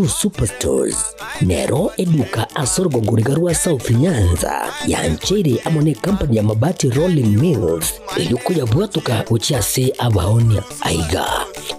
Uhuru Superstores nero eduka asorgo ngurigarua South Nyanza yanchere amone company ya mabati Rolling Mills ilikuya bwatuka uchiase abaonia aiga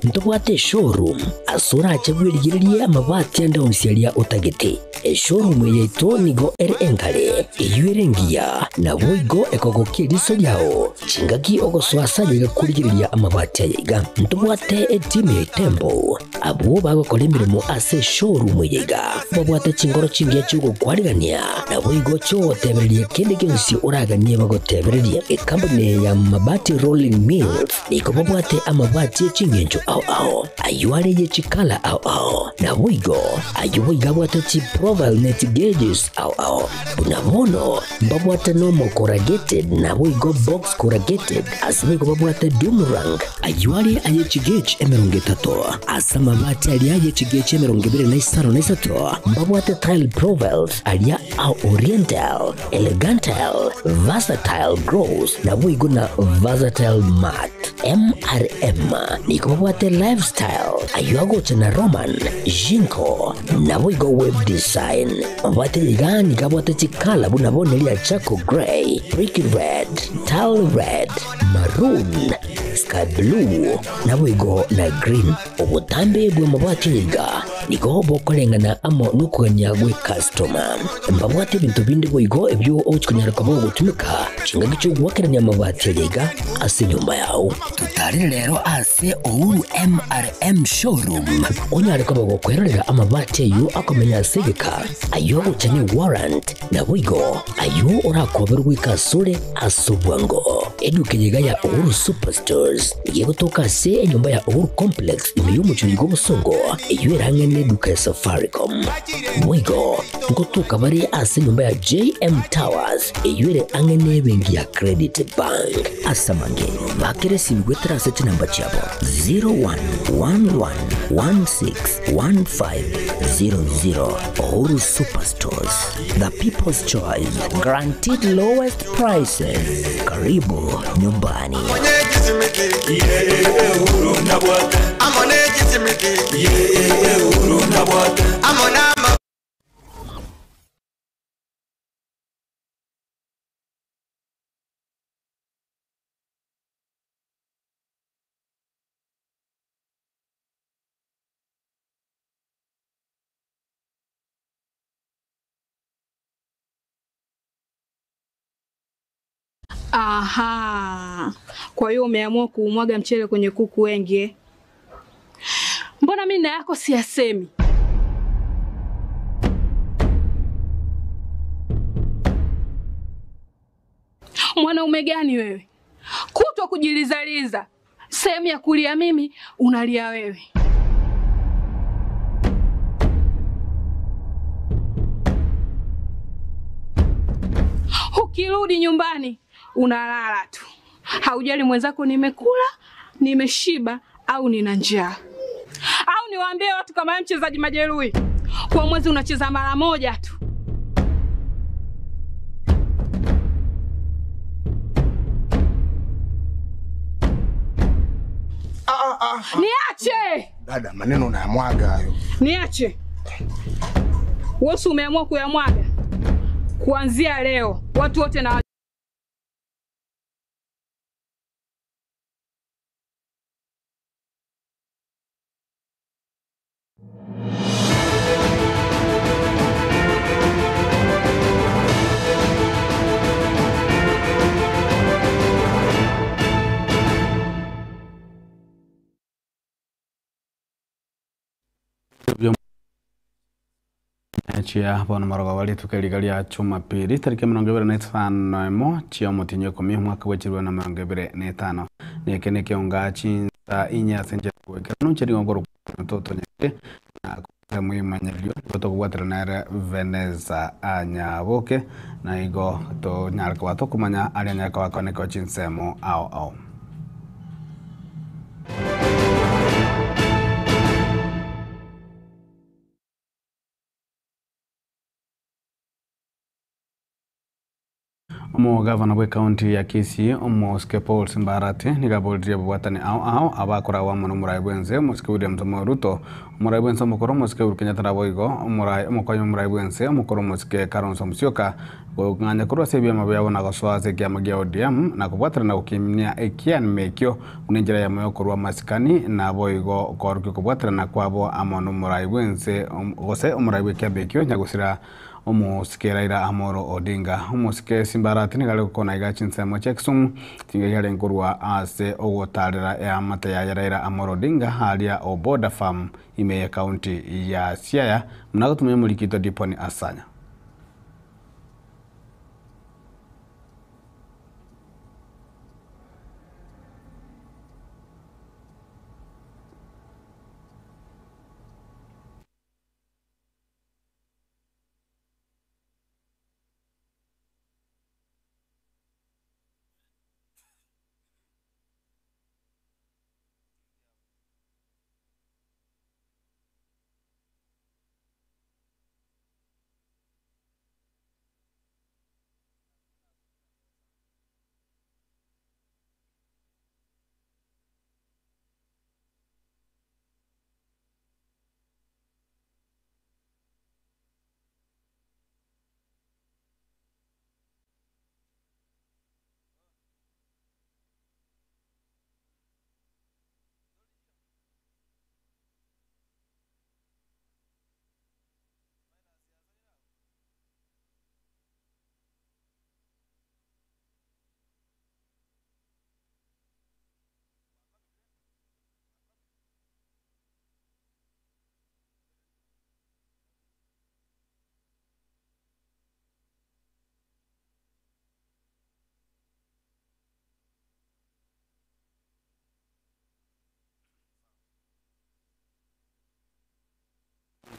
ntobwate showroom asura achagwirigirie amabati anda usialia utagete showroom yeto nigo enkale iyuerengia na boigo ekogokie riso yao chingaki ogoswasa yiga kurigiriria amabati yiga ntobwate team Tembo abo bagokolemirimo ase showroom yiga babwate chingoro chingia chugo kwarigania na boigo cho tebererie kende kensi uraganie bagotebererie company ya mabati Rolling Mills niko babwate amabati chingenjo ao ayuare ye chikala ao na boigo ayuiga bwate chi profile net gauges ao unamono babwate normal corrugated na boigo box corrugated asimigo babwate Dumarang ayuare aye chigage emerongetato asa mabati alia aye chigage emerongibire na isaro na isato babwate tile profiles alia au oriental elegantal versatile grows na boigo na versatile mat MRM niko babwate lifestyle ayuago chana Roman Jinko na boigo web design babwate ligani kabwate chikala bunabone lia Chaco Gray Brick Red Tile Red Maroon Sky Blue na boigo na green obutambe bwe mabwate liga niko bokolengana amo nukuganya gwe customer mbabwate bintu bindi boigo ebyo ochikunyara kabo gutumika chinga gicho gwakiranya mabwate liga ase nyumba yao tutari rero ase Uhuru MRM showroom onyare kabo gukwerera amabwate yu akomenya segeka ayo uchanye warrant na boigo ayo urakoberwa kasure asubwango eduke yiga ya Uhuru Superstores yego toka se nyumba ya Uhuru Complex imiyumu chuyigo busongo eyerange neduka ya Safaricom boigo ngotoka bari ase nyumba ya JM Towers eyere ange nebengi ya Credit Bank asamange bakere simgwetera se namba chabo 0111161500 Uhuru Superstores, the people's choice, guaranteed lowest prices. Karibu nyumbani. Aha. Kwa hiyo umeamua kuumwaga mchele kwenye kuku wengi. Mbona mimi na yako siyasemi? Mwanaume gani wewe? Kutwa kujilizaliza. Sehemu ya kulia mimi, unalia wewe. Ukirudi nyumbani unalala tu. Haujali mwenzako nimekula, nimeshiba au nina njaa. Au niwaambie watu kama mchezaji majeruhi. Kwa mwezi unacheza mara moja tu. Niache! Dada, maneno unayamwaga hayo. Niache. Wewe umeamua kuyamwaga. Kuanzia leo watu wote na Chia bono maroga wali tukeligali ya Jumapili tariki 25 chia mutinyo 10 mwaka wa 2025 nekene kionga chinsa inya senje kwekano chiri ngoro mtoto nyake na kumwimanyelio to kuwatrana Veneza anyaboke na igo to nyarka wato kumanya alenya kwa koneko chinsemo ao Omo gavana we county ya Kisii omo Paul Simbarati nigabolria bwatani ao abakora wa muno murai bwenze William Ruto Omuraibu ense omokoro omosike Uhuru Kenyatta naboigo omokonyi omuraibu ense omokoro omosike Kalonzo Musyoka gong'anya korwa ase ebiama biabo na gosoa ase ekiama gia ODM na kobwaterana gokimia ekianima ekio buna enchera yamo ya okorwa amasikani naboigo korukia okobwaterana kwabo amo na omuraibu ense gose omuraibu ekiama ekio nyagusira omosike Raila Amolo Odinga. Omosike Simba Arati nigare gokona iga chinsemo chia Kisumu tinga yale nkorwa ase ogotarera amata ya Raila Amolo Odinga haria o Border Farm ime ya county ya Siaya mnagotumia mulikito Diponi Asanya.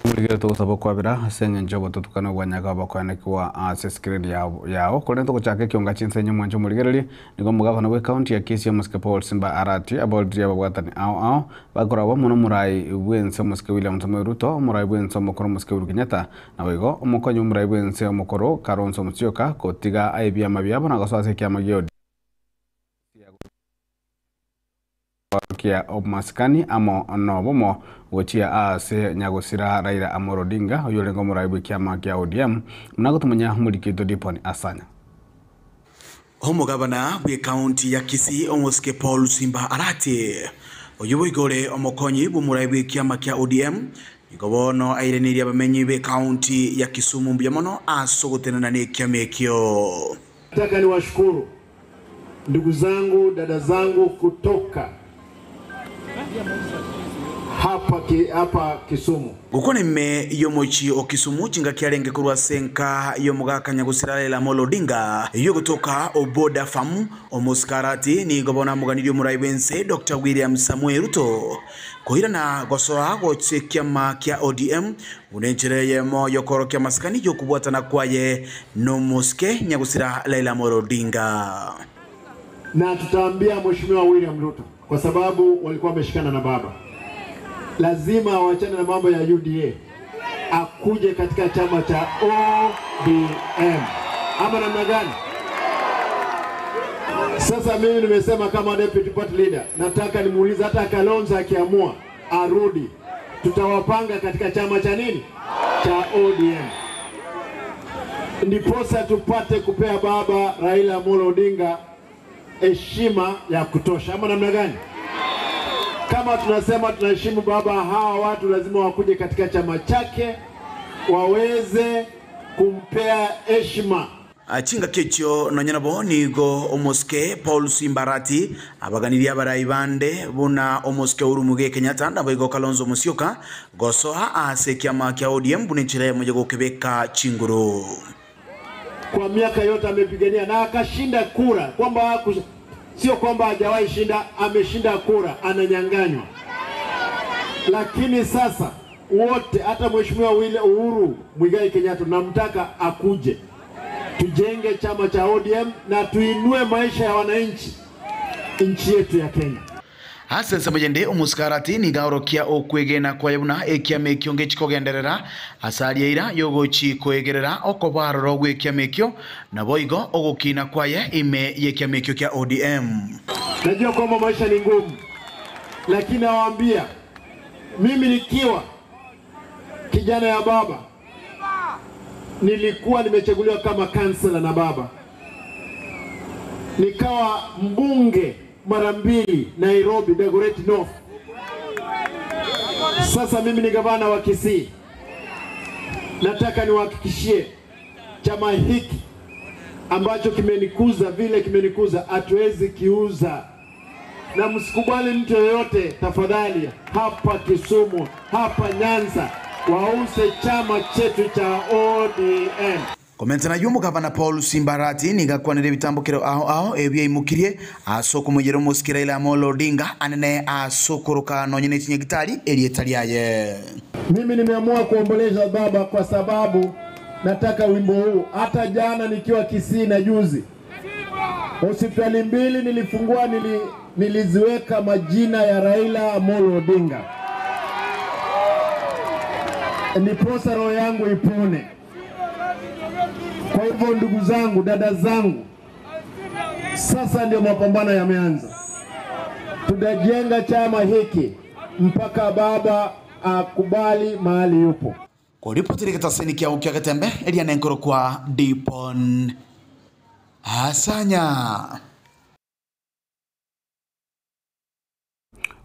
Muligere to sabo kwabira senye njobo tutukana gwanyaka bakwanekiwa ase screen yao kolento kuchake kionga chinsenye mwancho muligere niko mugavana we county ya Kisii Mosike Paul Simba Arati about ya babwatani ao bakora wa muno murai wense Mosike William Samoei Ruto murai wense omokoro Mosike Uhuru Kenyatta na wego omokonyi murai wense omokoro Kalonzo Musyoka kotiga aibia mabiabo na gaswase kiama giodi kia omaskani amo nobomo gochia ase nyagosira Raila Amolo Odinga oyolengo muraibu kiama kia ODM mnagotumanya mulikito Diponi Asanya. Omugabana we county ya Kisii Mosike Paul Simba Arati oyoboigore omokonyi bumuraibu kiama kia ODM ikobono aireniria bamenyi be county ya Kisumu mbiamono asogotenana ne kiama ekio. Nataka niwashukuru ndugu zangu dada zangu kutoka hapa Kisumu. Gukone me yomochi o Kisumu chinga kiarenge kurwa senka yomuga nyagusira Raila Amolo Odinga yo kutoka o Border Farm o Muskarati ni gobona muganiri omuraibu ense Dr. William Samoei Ruto kohira na gosoa goche kiama kia ODM unenjere yemo yokoro kia maskani yokubwatana kwaye no Mosike nyagusira Raila Amolo Odinga. Na tutaambia Mheshimiwa William Ruto kwa sababu walikuwa wameshikana na baba. Lazima waachane na mambo ya UDA. Akuje katika chama cha ODM. Ama namna gani? Sasa mimi nimesema kama deputy party leader, nataka nimuulize hata Kalonzo akiamua arudi, tutawapanga katika chama cha nini? Cha ODM. Ndiposa tupate kupea baba Raila Amolo Odinga heshima ya kutosha. Ama namna gani? Kama tunasema tunaheshimu baba, hawa watu lazima wakuje katika chama chake waweze kumpea heshima. Achinga kecho nonyana nigo Omosike Paul Simba Arati abaganiria baraibande buna Omosike Uhuru Kenyatta na boigo Kalonzo Musyoka gosoa ase kiama kia ODM bunenchire moja gokebeka chinguru. Kwa miaka yote amepigania na akashinda kura, kwamba sio kwamba hajawahi shinda, ameshinda kura, ananyanganywa. Lakini sasa wote, hata Mheshimiwa Uhuru Muigai Kenyatta namtaka akuje, tujenge chama cha ODM na tuinue maisha ya wananchi nchi yetu ya Kenya. Hasen samajende Omuskarati ni gaorokia okwegena kwa yabuna ekiame ekio ngechikogenderera asaria ira yogochi koegerera okobaroro gwekiame ekio na boigo ogokina kwaye ime yekiame ekio kia ODM. Najua kwamba maisha ni ngumu, lakini nawaambia Mimi nikiwa kijana ya baba nilikuwa nimechaguliwa kama kansela na baba, nikawa mbunge mara 2 Nairobi Dagoretti North. Sasa mimi ni gavana wa Kisii. Nataka niwahakikishie chama hiki ambacho kimenikuza vile kimenikuza hatuwezi kiuza, na msikubali mtu yoyote tafadhali hapa Kisumu, hapa Nyanza wause chama chetu cha ODM. Komenta na yumu gavana Paul Simbarati nigakwanire bitambukiro aho ebye imukirie asoko mujero musikira ila Amolo Odinga anene asokoroka nonyene tinye gitari elietaliaye. Mimi nimeamua kuomboleza baba kwa sababu nataka wimbo huu. Hata jana nikiwa Kisii na juzi hospitali 2 nilifungua, niliziweka majina ya Raila Amolo Odinga, ndiposa roho yangu ipone. Kwa hivyo ndugu zangu, dada zangu, sasa ndio mapambano yameanza. Tutajenga chama hiki mpaka baba akubali mahali yupo. Kwa ripoti rikata kia ukia Gatembe, Eliana Nkoro kwa Dipon Asanya.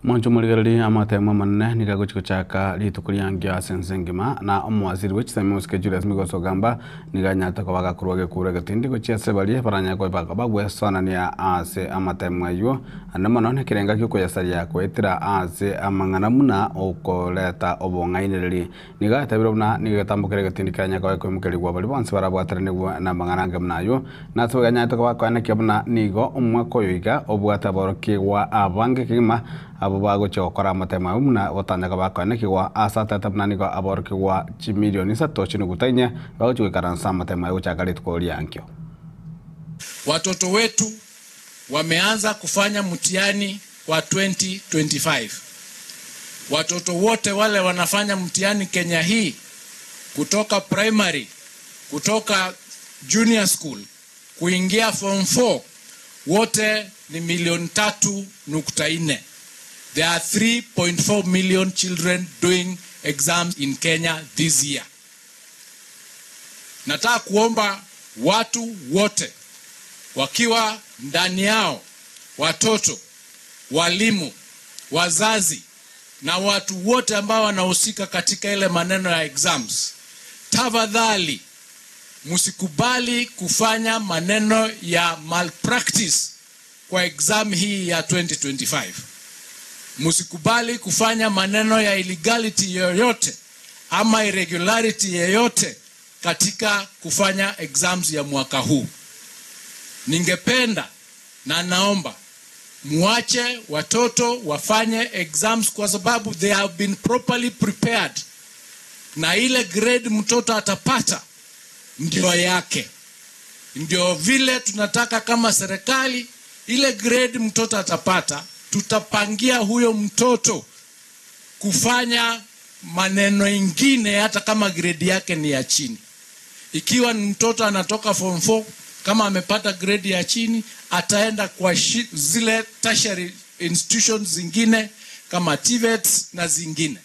Mwancho muligarari amatemo manene nigaguchiko chaka litukuliangia sensengima na omwaziri w'ekisemi Oscar Julius Migoso gamba niganyata ko bagakurwage kure gatindi ko chiase bali paranya ko baka bagwesonania ase amatemo ayo anamanone kirenga kyo yasaria kwetira ase amangana muna okoleta obongainiriri nigatabiro na nigatambukire gatindi kanya ko mukeri gwa bali bonse barabwatarane na mangana ngamnayo na so ganyata ko bakwana kyabuna nigo omwako yoiga obwata boroke wa abange kima abo bago chokora amatema umna otanyaka bakwana kiwa asata tapnani ko aborke wa chimilioni satoshinu gutanya bago chikaransa amatema yo chakalit ko liankyo. Watoto wetu wameanza kufanya mtihani wa 2025. Watoto wote wale wanafanya mtihani Kenya hii kutoka primary, kutoka junior school kuingia form 4 wote ni 3.4. There are 3.4 million children doing exams in Kenya this year. Nataka kuomba watu wote wakiwa ndani yao, watoto, walimu, wazazi na watu wote ambao wanahusika katika ile maneno ya exams, tafadhali msikubali kufanya maneno ya malpractice kwa exam hii ya 2025. Msikubali kufanya maneno ya illegality yoyote ama irregularity yoyote katika kufanya exams ya mwaka huu. Ningependa na naomba muache watoto wafanye exams kwa sababu they have been properly prepared, na ile grade mtoto atapata ndio yake. Ndio vile tunataka kama serikali, ile grade mtoto atapata tutapangia huyo mtoto kufanya maneno ingine hata kama grade yake ni ya chini. Ikiwa mtoto anatoka form 4 kama amepata grade ya chini, ataenda kwa zile tertiary institutions zingine kama TVET na zingine.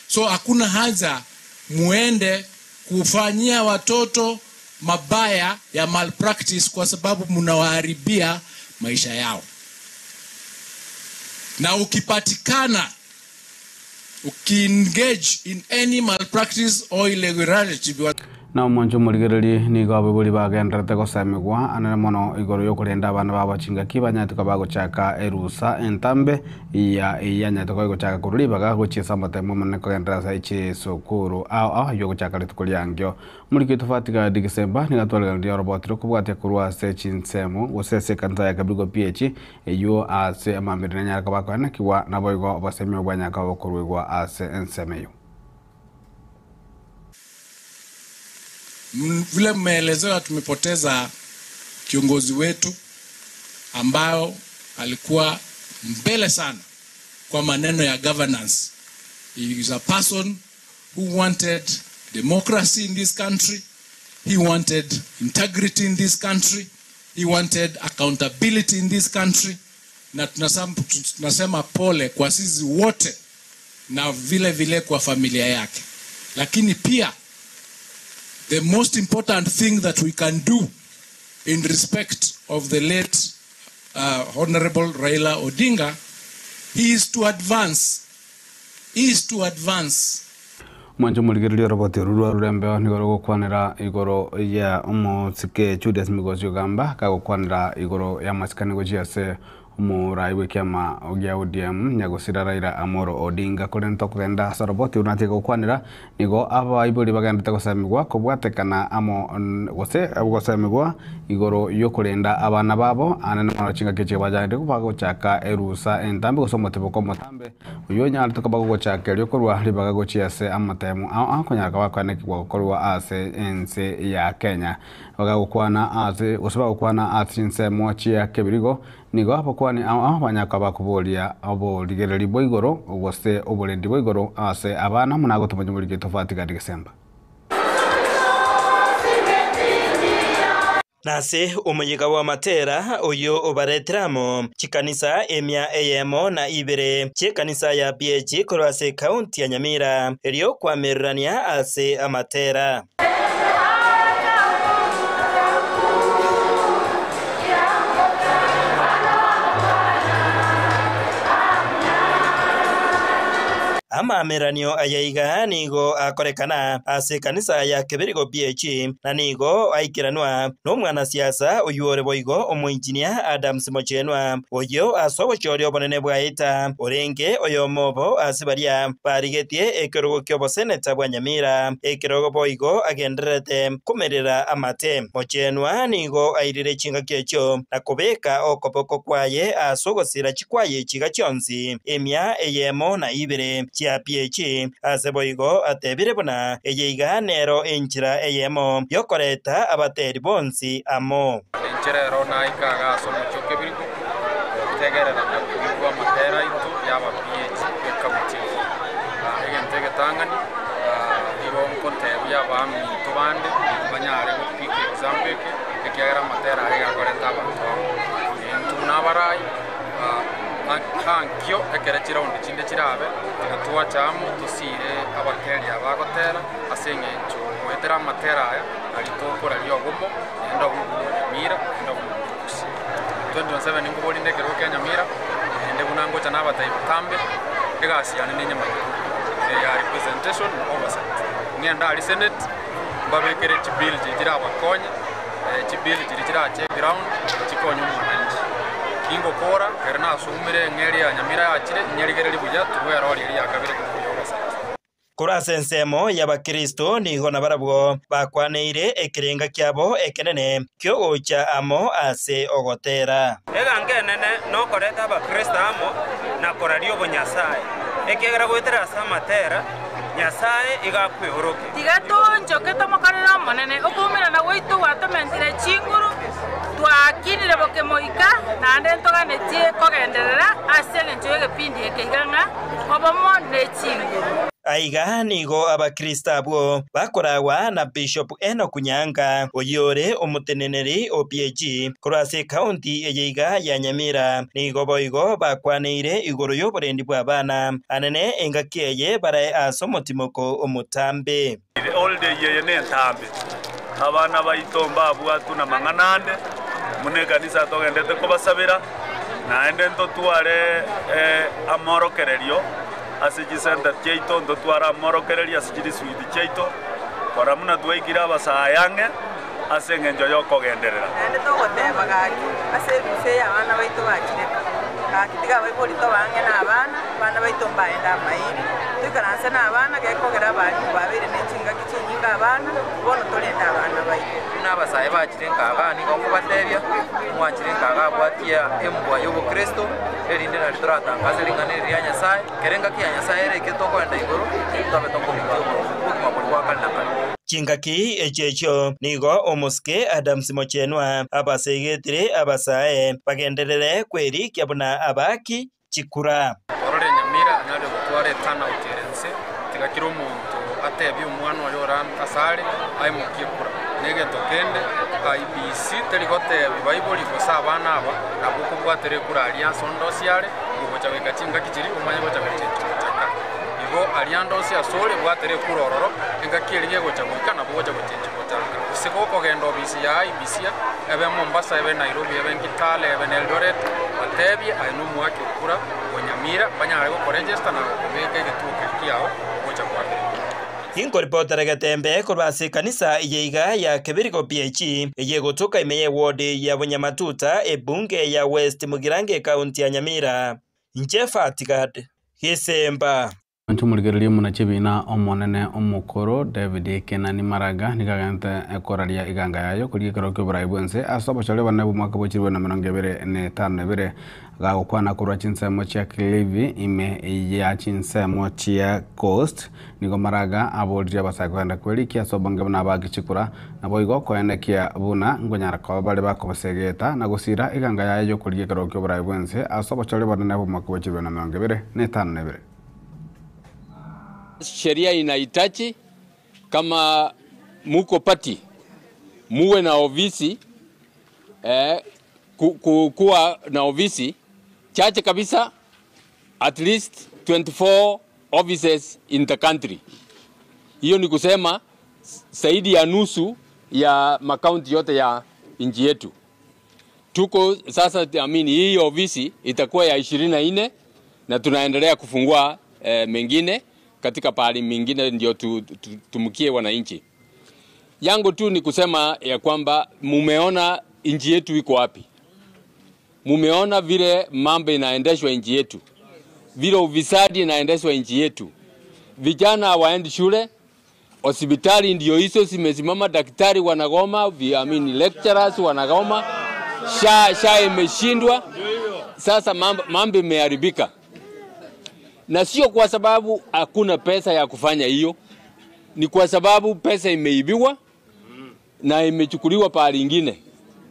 So hakuna haja muende kufanyia watoto mabaya ya malpractice kwa sababu mnawaharibia maisha yao. Na ukipatikana ukiengage in any malpractice or irregularity na mwancho muligarari ni gabe buli bagenderete ko samigwa anana mono igoro yo kurenda abana babachinga kibanyate ko bago chaka erusa entambe ya nyate ko chaka kuruli baga go chisa matemo manne ko gendera sai che sokuru yo go chaka letukuliangyo muliki tofatiga Disemba ni gatwalga ndio robotro ko bwate kurwa se chinsemo osese kanta ya kabigo ph yo ase amambirina nyaka bakwana kiwa na boygo basemyo bwanyaka bokurwigwa ase ensemeyo. Vile mmeelezewa, tumepoteza kiongozi wetu ambao alikuwa mbele sana kwa maneno ya governance. He is a person who wanted democracy in this country. He wanted integrity in this country. He wanted accountability in this country. Na tunasema pole kwa sisi wote na vile vile kwa familia yake. Lakini pia the most important thing that we can do in respect of the late Honorable Raila Odinga is to advance. Mwanjo muligiririo roboti rurwa rurembe nigoro gukwanira igoro ya umusike Julius Migosi Ogamba kagukwanira igoro ya masikani gojiase umurai w'ikiama ogya ODM nyagusira Raila Amolo Odinga kurenta kurenda saroboti unateka gukwanira nigo aba iburi bagandite gusamigwa kubwatekana amo gose gusamigwa igoro yo kurenda abana babo anene marachinga keche bajande kubago chaka erusa entambe gusomotebo komotambe uyo nyali tukabago gochaka ryo kurwa ribaga gochiase amatemu akonyaka bakwaneke gukorwa ase ense ya Kenya bagagukwana ase gusaba ase nsemo chia kebirigo nigo hapo kwani abanyaka bakubolia abo ligereri boigoro gose obolendi boigoro ase abana munago tumujumurike tofauti kati Desemba. Nase umuyiga wa matera uyu ubaretramo chikanisa emya eyemo na ibere chikanisa ya PH korase county ya Nyamira elio kwamerania ase amatera. Amameranio ayaiga nigo akorekana ase kanisa ya Keberigo PH na nigo aikiranwa n'omwana siasa uyore boigo omuinjinia Adams Mochenwa oyo asobochori obonene bwaita orenge oyo mobo asibaria barigetie ekerogo kyobo seneta bwa Nyamira ekerogo boigo agenderete kumerera amate Mochenwa nigo airire chinga kyecho nakobeka okopoko kwaye asogosira chikwaye chiga chonsi emya eyemo na ibere chia PH aseboigo atebire buna eyeiga nero enchira eyemo yokoreta abateri bonsi amo enchira ero naikaga somo chokebirigo tegerera nakugwa matera itu yaba PH ekabuti egentege tangani ibon kontebya bami tubande banyare go pick example ekiagera matera egakoreta abantu entunabarai hankyo ekerechira undi chinde chirabe tuwa chamu tusire abateri abagotera asengencho wetera matera aya alitokora lyo gumo enda Nyamira enda kusi 2017 nguboli ndekero Kenya Nyamira ende bunango cha nabatai butambe egasiana nenye mayo ya representation oversight ngenda ali senate babekere chibill jira abakonye chibill jira check ground chikonyo mwananchi ingo kora kerna asumire ngeri ya Nyamira yachire nyerigere libuja tuwera oli ya kabiri kuyoga kurase nsemo y'abakristo niho nabarabwo bakwaneire ekirenga kyabo ekenene kyo ocha amo ase ogotera egangenene no koreta abakristo amo na korario bonyasaye ekegera gwetera samatera nyasaye igakwihoroke tigatonjo ketomokarera monene okumira na goito watomentire chinguru twakinire boke moika na ndentoganetie kogenderera ase ngencho egepindi ekeiganga obomo ne chinguru aiga nigo abakristo abo bakorawa na Bishop Enoch Nyanga oyore omuteneneri OPG kurase county eyeiga ya Nyamira nigo boigo bakwaneire igoro y'oborendi bw'abana anene engakeye barae asomotimoko omutambe all day ye ne ntambe abana baitomba bwatu na manganande mune kanisa togendete kobasabira na ende ntotware amorokererio asijisenda cheito ndotwara amorokererio asijiri swidi cheito para muna twaigira basayange asengenjo yokogenderera ende togoteba gaki asebise abana baito bakireka akitiga bayipolito bange na abana baito mbaenda mairi tukaranse na abana gekogera bari babere n'inkinga kikinyinga abana bono tolenda abana baito n'abasaye bakirenga abani ko kubatebya mwakirenga abwatia embwa y'ubu Kristo erinde na turatangaza ringanira ya Nyasaye kerenga kiya Nyasaye reke tokwenda igoro tutabetongomityo bukuma kwa kalnakala chingaki echecho nigo omuske Adams Mochenwa abasegetire abasae bagenderere kweri kyabuna abaki chikura orore Nyamira nalo gutware tana uterense tigakira umuntu atebye umwana wa yoran asari ai mukikura nege tokende IBC terigote Bible ikosa abana aba nabwo bwatere kura alliance ondosiare ubocha wekachinga kichiri umanye bocha wekachinga igo ariando cia sole bwatere kurororo engakiriye gocha gwikana boja gochenje gotanga siko kogenda obisi ya ibisia ebe Mombasa ebe Nairobi ebe Kitale ebe Eldoret batebi ainu mwaki ukura Nyamira banyare go register na kubeke gituke kiao gocha kwa Inko ripota Gatembe kurwase kanisa yeiga ya Kebirigo PH eye gotoka imeye ward ya Bunyamatuta ebunge ya West Mugirange county ya Nyamira Njefa Tigad Hisemba Ntumurigererie munachibina omonene omukoro David Kenani Maraga nikagante ekoraria iganga yayo kuri kirokyo buraibwense asobo chale bana bumwaka bochirwe na 2025 gagukwana kurwa chinsemo chia Clive ime ya chinsemo chia Coast nigo Maraga abolria basakwenda kweli kia sobanga bana bagichikura nabo igo koenekia buna ngonyara ko bali bakobasegeta na gusira iganga yayo kuri kirokyo buraibwense asobo chale bana bumwaka bochirwe na 2025 Sheria inahitaji kama muko pati muwe na ofisi kuwa na ofisi chache kabisa, at least 24 offices in the country. Hiyo ni kusema zaidi ya nusu ya makaunti yote ya nchi yetu. Tuko sasa, hii ofisi itakuwa ya 24 na tunaendelea kufungua mengine katika pahali mingine ndio tumukie wananchi. Yangu tu ni kusema ya kwamba mumeona nchi yetu iko wapi. Mumeona vile mambo inaendeshwa nchi yetu. Vile ufisadi inaendeshwa nchi yetu. Vijana hawaendi shule, hospitali ndio hizo zimesimama, daktari wanagoma, lecturers wanagoma, SHA imeshindwa. Sasa mambo imeharibika. Na sio kwa sababu hakuna pesa ya kufanya hiyo, ni kwa sababu pesa imeibiwa na imechukuliwa pahali ingine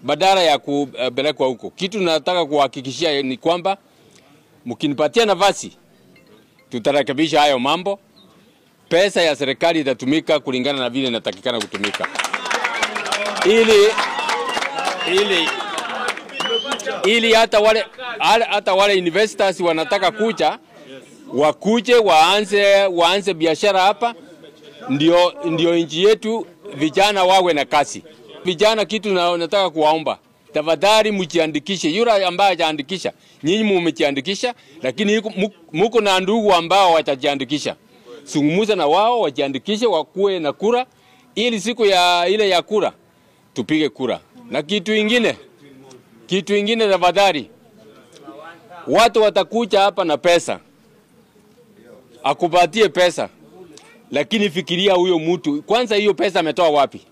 badala ya kupelekwa huko. Kitu nataka kuhakikishia ni kwamba mkinipatia nafasi tutarekebisha hayo mambo. Pesa ya serikali itatumika kulingana na vile inatakikana kutumika, ili hata wale investors wanataka kuja wakuje waanze biashara hapa, ndio nchi yetu vijana wawe na kasi. Vijana kitu nataka kuwaomba, tafadhali mjiandikishe. Yule ambaye hajaandikisha, nyinyi mumejiandikisha, lakini muko na ndugu ambao watajiandikisha. Zungumza na wao wajiandikishe, wakuwe na kura, ili siku ya kura tupige kura. Na kitu ingine tafadhali, watu watakuja hapa na pesa, akupatie pesa, lakini fikiria huyo mtu kwanza, hiyo pesa ametoa wapi?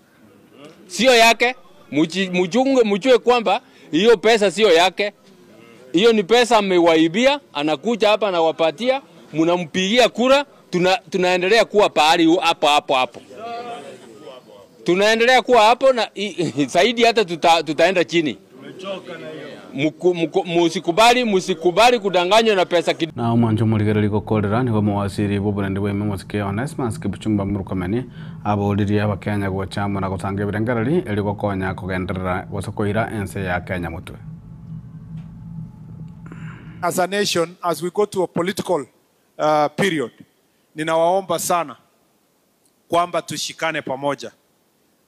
Sio yake. Mjue kwamba hiyo pesa sio yake. Hiyo ni pesa amewaibia, anakuja hapa na wapatia, mnampigia kura, tunaendelea kuwa pahali hapo. Tunaendelea kuwa hapo na zaidi hata tutaenda chini. Musikubali kudanganywa na pesa kidogo. Na mwanjo muligere liko kolera ni mawasiri boburende bwe memosike Onesmus kibuchumba murukameni aboliria abakenya go chama na gutanga birengereri eliko konya kugenderera gosokoira ense ya Kenya mutwe. As a nation, as we go to a political period, ninawaomba sana kwamba tushikane pamoja.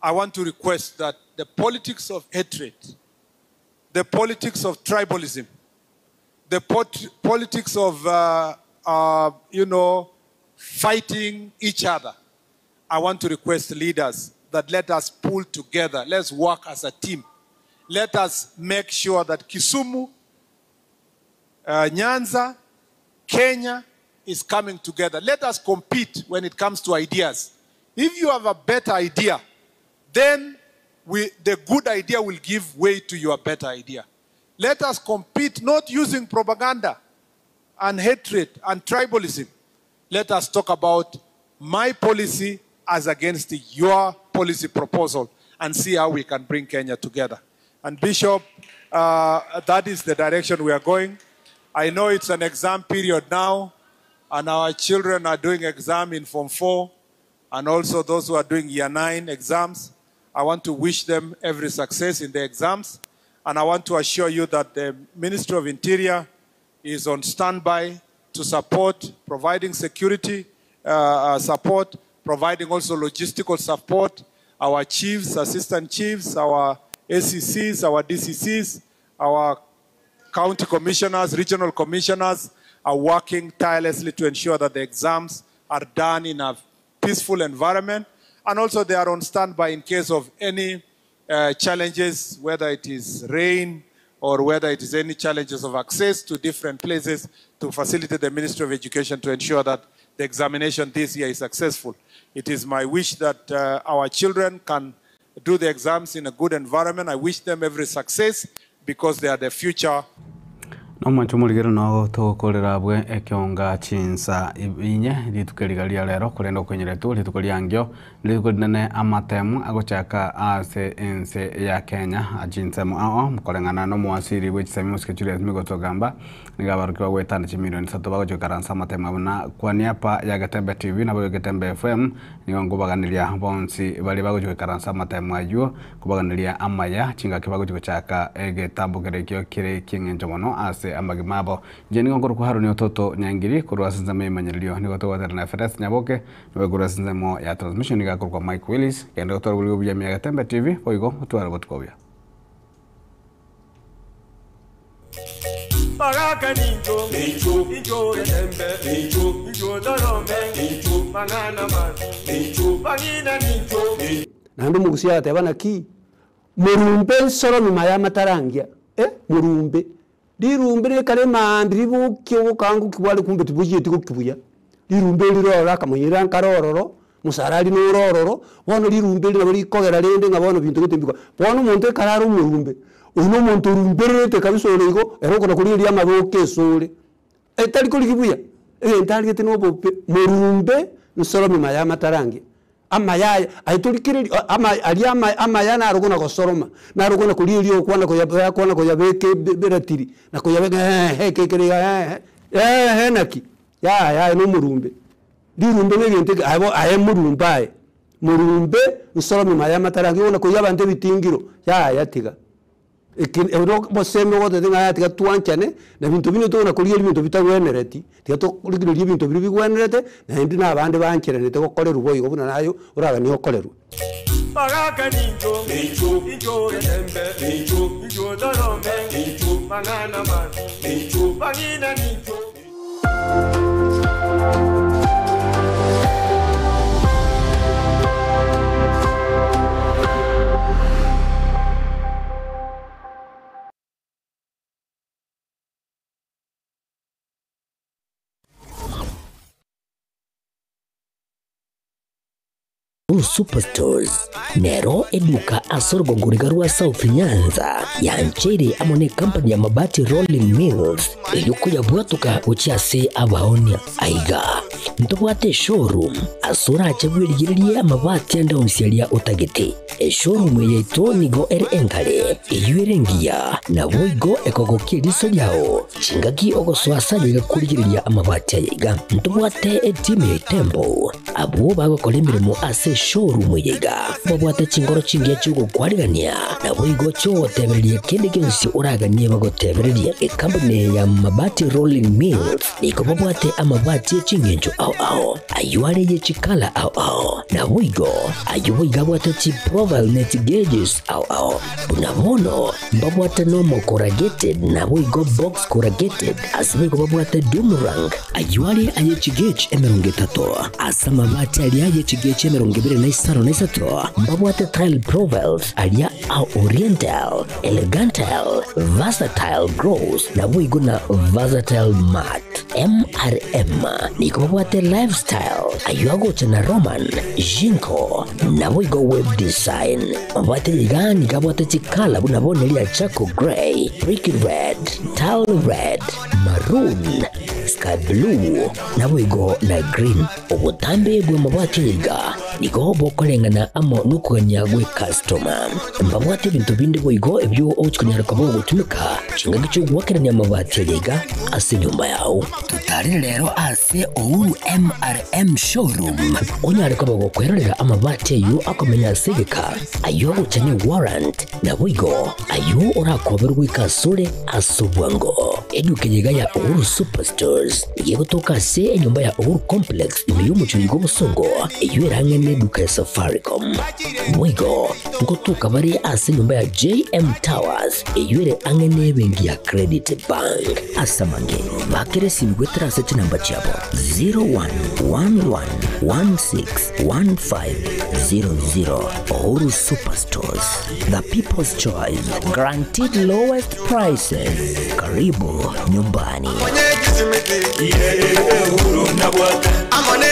I want to request that the politics of hatred, the politics of tribalism, the politics of, fighting each other. I want to request leaders that let us pull together. Let's work as a team. Let us make sure that Kisumu, Nyanza, Kenya is coming together. Let us compete when it comes to ideas. If you have a better idea, then the good idea will give way to your better idea. Let us compete not using propaganda and hatred and tribalism. Let us talk about my policy as against your policy proposal and see how we can bring Kenya together. And Bishop, that is the direction we are going. I know it's an exam period now, and our children are doing exam in Form 4, and also those who are doing Year 9 exams. I want to wish them every success in the exams. And I want to assure you that the Ministry of Interior is on standby to support providing security support, providing also logistical support. Our chiefs, assistant chiefs, our ACCs, our DCCs, our county commissioners, regional commissioners are working tirelessly to ensure that the exams are done in a peaceful environment. And also they are on standby in case of any challenges, whether it is rain or whether it is any challenges of access to different places, to facilitate the Ministry of Education to ensure that the examination this year is successful. It is my wish that our children can do the exams in a good environment. I wish them every success because they are the future. No machumuligero no tukorera bwe ekionga chinsa inye litukeligalia lero kulenda kwenyere tu litukoliangyo litukolinene amatemu agochaka ase ense ya Kenya ajinsemu mkolengana no mwasiri wechisemi musikechuri azimigotogamba nigabarukiwa gwetana chimilioni 3 bagochokaransa amatemu abuna kwa niapa ya Gatembe TV na Gatembe FM nigongobaganilia bonsi bali bagochokaransa amatemu ayo kubaganilia amaya chinga kibagochochaka egetambukerekyo kire kingenjo mono ase amagimabo jeni ngoro ku haruni ototo nyangiri kurwasinza memanyirio ni goto watera na FRS nyaboke no kurwasinza mo ya transmission ni gakuru kwa Mike Willis kende goto gulio bya mi Gatembe TV oigo utwara botkobya Bagaka ninjo ninjo Gatembe ninjo dorome ninjo mangana man ninjo bagina ninjo nando mugusia tebana ki murumbe soro mimaya matarangia murumbe dirumbe kale mandri bukyo kangu kibwale kumbe tibuye tikukibuya dirumbe lirora kamuyira nkarororo musarali n'urororo bono dirumbe lirabo likogera lende ngabono bintu bitembiko bono muntu kararo murumbe uno muntu rumberete kabisa oligo eroko kuri iri amaboke sole etali kuri kibuya entali gete no bope murumbe nsoro mimaya matarangi amaya aitulikire amaya na rugona gosoroma na rugona kuri iri okwana ko yabeke beratiri na ko yabeke kekere naki ya no murumbe dirumbe nebinte abo aye murumbe nsoro mimaya matarangi ona ko yabande bitingiro ya tiga euro boseme wote tinga tiga tuanchane na bintu bino to na kuri bintu bitagwenereti tiga to kuri bintu bigwenerete na ndi na bande bancherene to kokorera uboyi obuna nayo uraga ni okorera Bagaka ninjo Gatembe ninjo dorome ninjo mangana man ninjo bagina ninjo Superstores Nero eduka asorgo ngurigarua South Nyanza yanchere amone company ya mabati Rolling Mills ilikuya bwatuka uchiase abaonia aiga ntobwate showroom asura achabwirigirie amabati anda usialia utagete showroom yeto nigo enkale iyuerengia na boigo ekogokiriso yao chingaki ogoswasa yigakurigiria amabati aiga ntobwate team tembo abo bagokolemirimo ase showroom yiga babwate chingoro chingia chugo kwarigania na boigo cho tebererie kende kensi uraganie bagotebererie company ya mabati Rolling Mills niko babwate amabati chingenjo au ayuare ye chikala au na boigo ayuiga bwate chi profile net gauges au bunabono babwate normal corrugated na boigo box corrugated asimigo babwate Dumarang ayuare aye chigage emerungetato asama bati ali aye chigage emerungibire na isaro na isato babwate tile profiles alia au oriental elegantal versatile gross na boigo na versatile mat MRM niko babwate lifestyle ayuago chana Roman Jinko na boigo web design babwate yigani kabwate chikala bunabone lia chako gray brick red tile red maroon sky blue na boigo na green obutambe bwe mabwate yiga nigo bokorengana amo nukugania gwe customer mbabwate bintu bindi boigo ebyo ochikunyara kabo gutumika chinga gicho gwakerania amabati yega ase nyumba yao tutari rero ase Uhuru MRM showroom onyare kabo gukwerera amabati yo akomenya segeka ayo uchane warrant na boigo ayo urakoberwa ikasure asubwango edukejega ya Uhuru Superstores yego toka se nyumba ya Uhuru Complex imiyo muchirigo busongo iyo irangene duka ya Safaricom boigo ngotoka bari ase nyumba ya JM Towers iyo ire angene bengi ya Credit Bank asamange bakere simgwetra sete namba chabo 0111161500 Uhuru Superstores, the people's choice, guaranteed lowest prices. Karibu nyumbani. Amone